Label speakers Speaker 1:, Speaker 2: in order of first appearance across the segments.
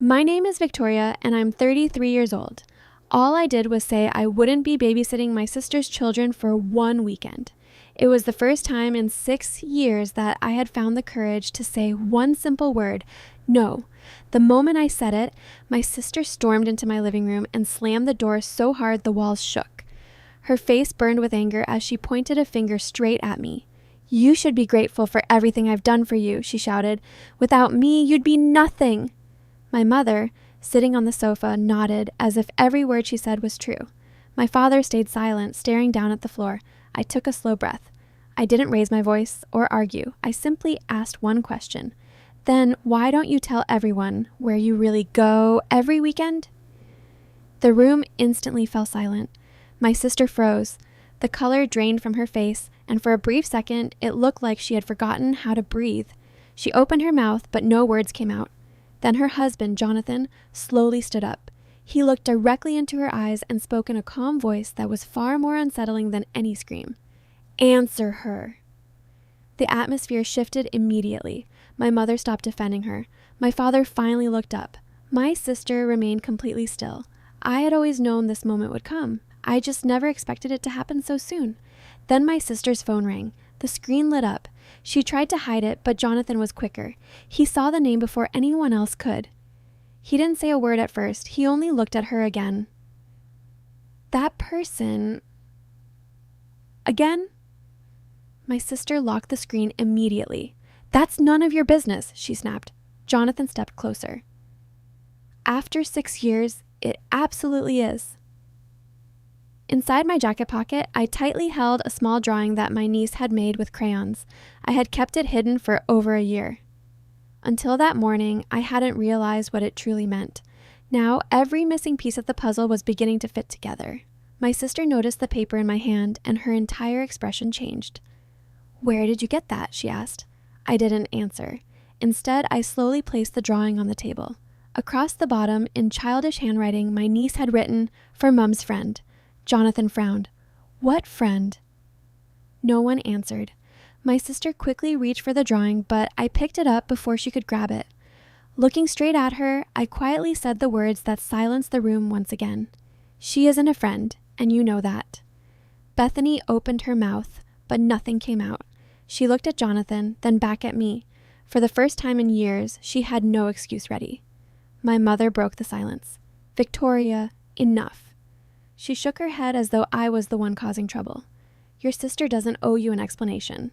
Speaker 1: My name is Victoria, and I'm 33 years old. All I did was say I wouldn't be babysitting my sister's children for one weekend. It was the first time in 6 years that I had found the courage to say one simple word, no. The moment I said it, my sister stormed into my living room and slammed the door so hard the walls shook. Her face burned with anger as she pointed a finger straight at me. "You should be grateful for everything I've done for you," she shouted. "Without me, you'd be nothing." My mother, sitting on the sofa, nodded as if every word she said was true. My father stayed silent, staring down at the floor. I took a slow breath. I didn't raise my voice or argue. I simply asked one question. "Then why don't you tell everyone where you really go every weekend?" The room instantly fell silent. My sister froze. The color drained from her face, and for a brief second, it looked like she had forgotten how to breathe. She opened her mouth, but no words came out. Then her husband, Jonathan, slowly stood up. He looked directly into her eyes and spoke in a calm voice that was far more unsettling than any scream. "Answer her." The atmosphere shifted immediately. My mother stopped defending her. My father finally looked up. My sister remained completely still. I had always known this moment would come. I just never expected it to happen so soon. Then my sister's phone rang. The screen lit up. She tried to hide it, but Jonathan was quicker. He saw the name before anyone else could. He didn't say a word at first. He only looked at her again. "That person... again?" My sister locked the screen immediately. "That's none of your business," she snapped. Jonathan stepped closer. "After 6 years, it absolutely is." Inside my jacket pocket, I tightly held a small drawing that my niece had made with crayons. I had kept it hidden for over a year. Until that morning, I hadn't realized what it truly meant. Now, every missing piece of the puzzle was beginning to fit together. My sister noticed the paper in my hand, and her entire expression changed. "Where did you get that?" she asked. I didn't answer. Instead, I slowly placed the drawing on the table. Across the bottom, in childish handwriting, my niece had written, "For Mum's friend." Jonathan frowned. "What friend?" No one answered. My sister quickly reached for the drawing, but I picked it up before she could grab it. Looking straight at her, I quietly said the words that silenced the room once again. "She isn't a friend, and you know that." Bethany opened her mouth, but nothing came out. She looked at Jonathan, then back at me. For the first time in years, she had no excuse ready. My mother broke the silence. "Victoria, enough." She shook her head as though I was the one causing trouble. "Your sister doesn't owe you an explanation."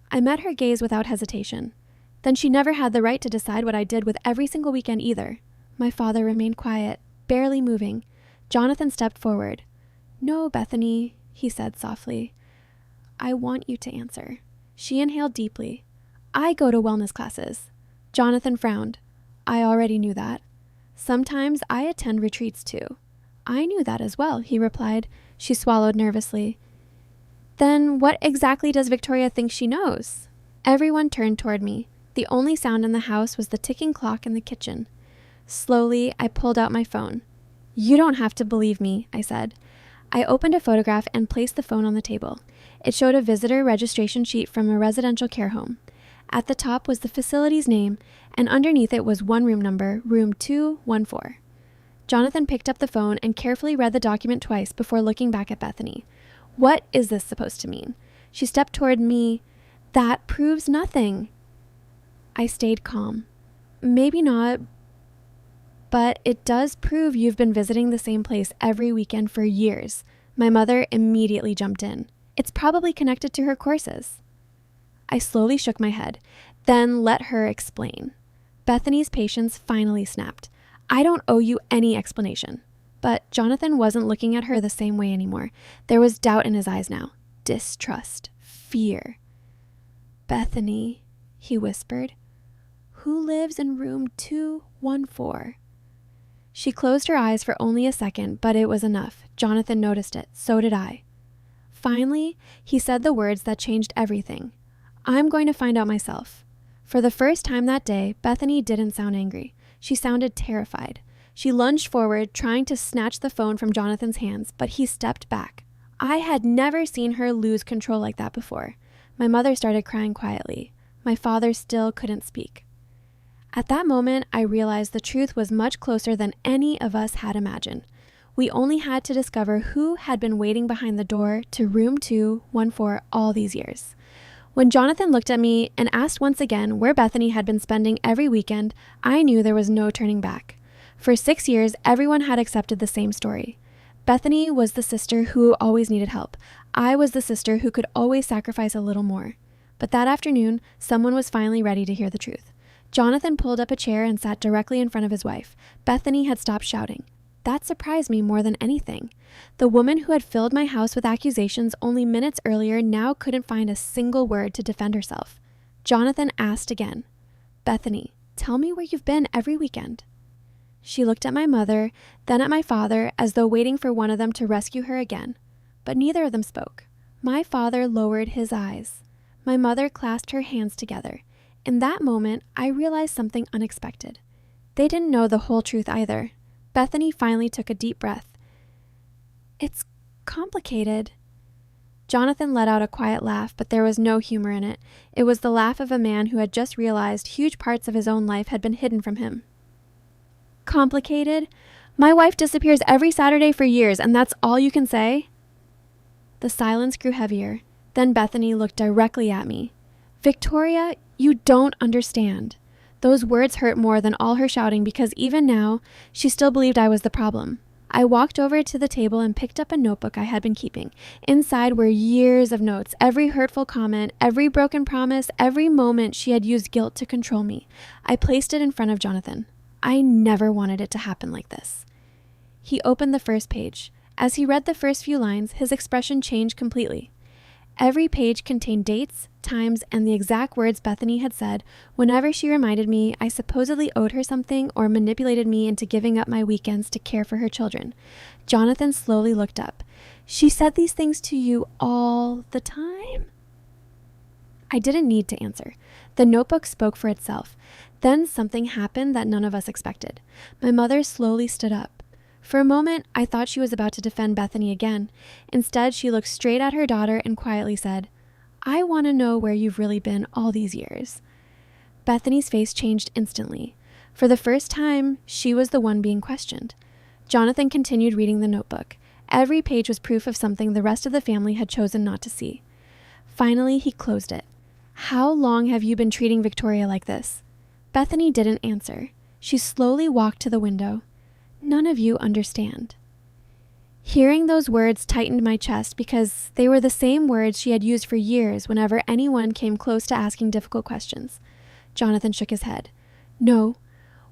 Speaker 1: I met her gaze without hesitation. Then she never had the right to decide what I did with every single weekend either. My father remained quiet, barely moving. Jonathan stepped forward. "No, Bethany," he said softly. "I want you to answer." She inhaled deeply. "I go to wellness classes." Jonathan frowned. "I already knew that." "Sometimes I attend retreats too." "I knew that as well," he replied. She swallowed nervously. "Then what exactly does Victoria think she knows?" Everyone turned toward me. The only sound in the house was the ticking clock in the kitchen. Slowly, I pulled out my phone. "You don't have to believe me," I said. I opened a photograph and placed the phone on the table. It showed a visitor registration sheet from a residential care home. At the top was the facility's name, and underneath it was one room number, room 214. Jonathan picked up the phone and carefully read the document twice before looking back at Bethany. "What is this supposed to mean?" She stepped toward me. "That proves nothing." I stayed calm. "Maybe not, but it does prove you've been visiting the same place every weekend for years." My mother immediately jumped in. "It's probably connected to her courses." I slowly shook my head, then let her explain. Bethany's patience finally snapped. "I don't owe you any explanation." But Jonathan wasn't looking at her the same way anymore. There was doubt in his eyes now. Distrust. Fear. "Bethany," he whispered, "who lives in room 214? She closed her eyes for only a second, but it was enough. Jonathan noticed it. So did I. Finally, he said the words that changed everything. "I'm going to find out myself." For the first time that day, Bethany didn't sound angry. She sounded terrified. She lunged forward, trying to snatch the phone from Jonathan's hands, but he stepped back. I had never seen her lose control like that before. My mother started crying quietly. My father still couldn't speak. At that moment, I realized the truth was much closer than any of us had imagined. We only had to discover who had been waiting behind the door to room 214 all these years. When Jonathan looked at me and asked once again where Bethany had been spending every weekend, I knew there was no turning back. For 6 years, everyone had accepted the same story. Bethany was the sister who always needed help. I was the sister who could always sacrifice a little more. But that afternoon, someone was finally ready to hear the truth. Jonathan pulled up a chair and sat directly in front of his wife. Bethany had stopped shouting. That surprised me more than anything. The woman who had filled my house with accusations only minutes earlier now couldn't find a single word to defend herself. Jonathan asked again, "Bethany, tell me where you've been every weekend." She looked at my mother, then at my father, as though waiting for one of them to rescue her again. But neither of them spoke. My father lowered his eyes. My mother clasped her hands together. In that moment, I realized something unexpected. They didn't know the whole truth either. Bethany finally took a deep breath. "It's complicated." Jonathan let out a quiet laugh, but there was no humor in it. It was the laugh of a man who had just realized huge parts of his own life had been hidden from him. "Complicated? My wife disappears every Saturday for years, and that's all you can say?" The silence grew heavier. Then Bethany looked directly at me. "Victoria, you don't understand." Those words hurt more than all her shouting because even now, she still believed I was the problem. I walked over to the table and picked up a notebook I had been keeping. Inside were years of notes, every hurtful comment, every broken promise, every moment she had used guilt to control me. I placed it in front of Jonathan. I never wanted it to happen like this. He opened the first page. As he read the first few lines, his expression changed completely. Every page contained dates, times, and the exact words Bethany had said whenever she reminded me I supposedly owed her something or manipulated me into giving up my weekends to care for her children. Jonathan slowly looked up. "She said these things to you all the time?" I didn't need to answer. The notebook spoke for itself. Then something happened that none of us expected. My mother slowly stood up. For a moment, I thought she was about to defend Bethany again. Instead, she looked straight at her daughter and quietly said, "I want to know where you've really been all these years." Bethany's face changed instantly. For the first time, she was the one being questioned. Jonathan continued reading the notebook. Every page was proof of something the rest of the family had chosen not to see. Finally, he closed it. "How long have you been treating Victoria like this?" Bethany didn't answer. She slowly walked to the window. "None of you understand." Hearing those words tightened my chest because they were the same words she had used for years whenever anyone came close to asking difficult questions. Jonathan shook his head. "No,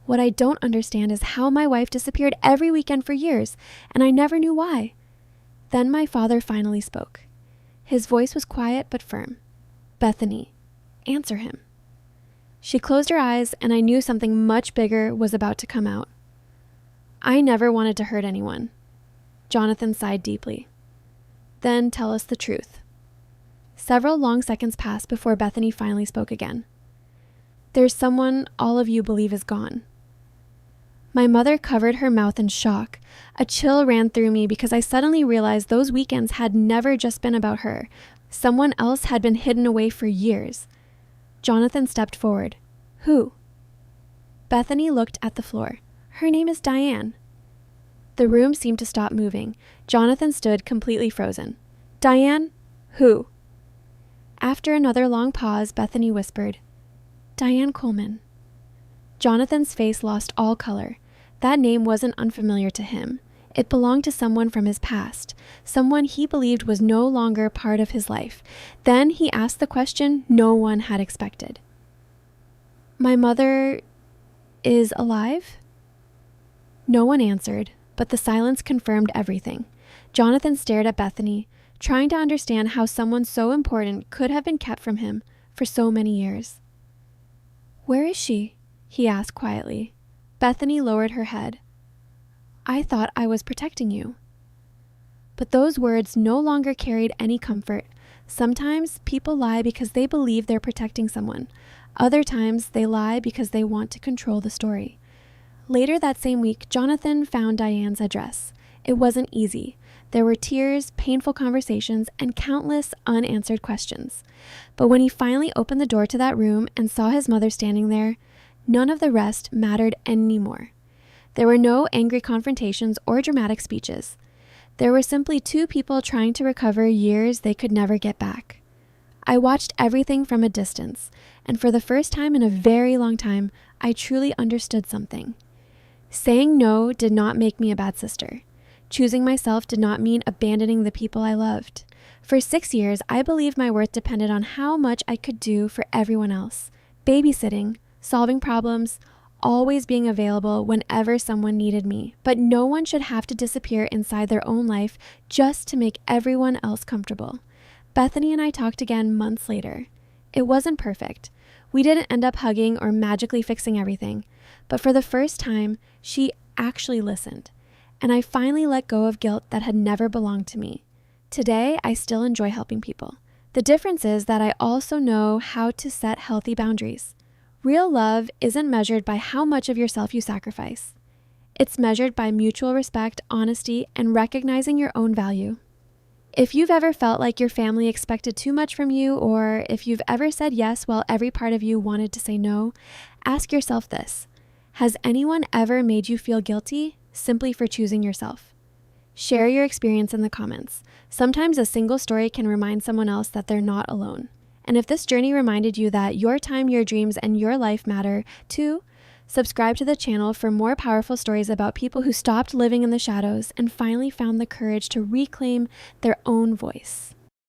Speaker 1: what I don't understand is how my wife disappeared every weekend for years, and I never knew why." Then my father finally spoke. His voice was quiet but firm. "Bethany, answer him." She closed her eyes, and I knew something much bigger was about to come out. "I never wanted to hurt anyone." Jonathan sighed deeply. "Then tell us the truth." Several long seconds passed before Bethany finally spoke again. "There's someone all of you believe is gone." My mother covered her mouth in shock. A chill ran through me because I suddenly realized those weekends had never just been about her. Someone else had been hidden away for years. Jonathan stepped forward. "Who?" Bethany looked at the floor. "Her name is Diane." The room seemed to stop moving. Jonathan stood completely frozen. "Diane? Who?" After another long pause, Bethany whispered, "Diane Coleman." Jonathan's face lost all color. That name wasn't unfamiliar to him. It belonged to someone from his past, someone he believed was no longer part of his life. Then he asked the question no one had expected. "My mother is alive?" No one answered, but the silence confirmed everything. Jonathan stared at Bethany, trying to understand how someone so important could have been kept from him for so many years. "Where is she?" he asked quietly. Bethany lowered her head. "I thought I was protecting you." But those words no longer carried any comfort. Sometimes people lie because they believe they're protecting someone. Other times they lie because they want to control the story. Later that same week, Jonathan found Diane's address. It wasn't easy. There were tears, painful conversations, and countless unanswered questions. But when he finally opened the door to that room and saw his mother standing there, None of the rest mattered anymore. There were no angry confrontations or dramatic speeches. There were simply two people trying to recover years they could never get back. I watched everything from a distance, and for the first time in a very long time, I truly understood something. Saying no did not make me a bad sister. Choosing myself did not mean abandoning the people I loved. For 6 years, I believed my worth depended on how much I could do for everyone else. Babysitting, solving problems, always being available whenever someone needed me. But no one should have to disappear inside their own life just to make everyone else comfortable. Bethany and I talked again months later. It wasn't perfect. We didn't end up hugging or magically fixing everything. But for the first time, she actually listened. And I finally let go of guilt that had never belonged to me. Today, I still enjoy helping people. The difference is that I also know how to set healthy boundaries. Real love isn't measured by how much of yourself you sacrifice. It's measured by mutual respect, honesty, and recognizing your own value. If you've ever felt like your family expected too much from you, or if you've ever said yes while every part of you wanted to say no, ask yourself this: has anyone ever made you feel guilty simply for choosing yourself? Share your experience in the comments. Sometimes a single story can remind someone else that they're not alone. And if this journey reminded you that your time, your dreams, and your life matter too, subscribe to the channel for more powerful stories about people who stopped living in the shadows and finally found the courage to reclaim their own voice.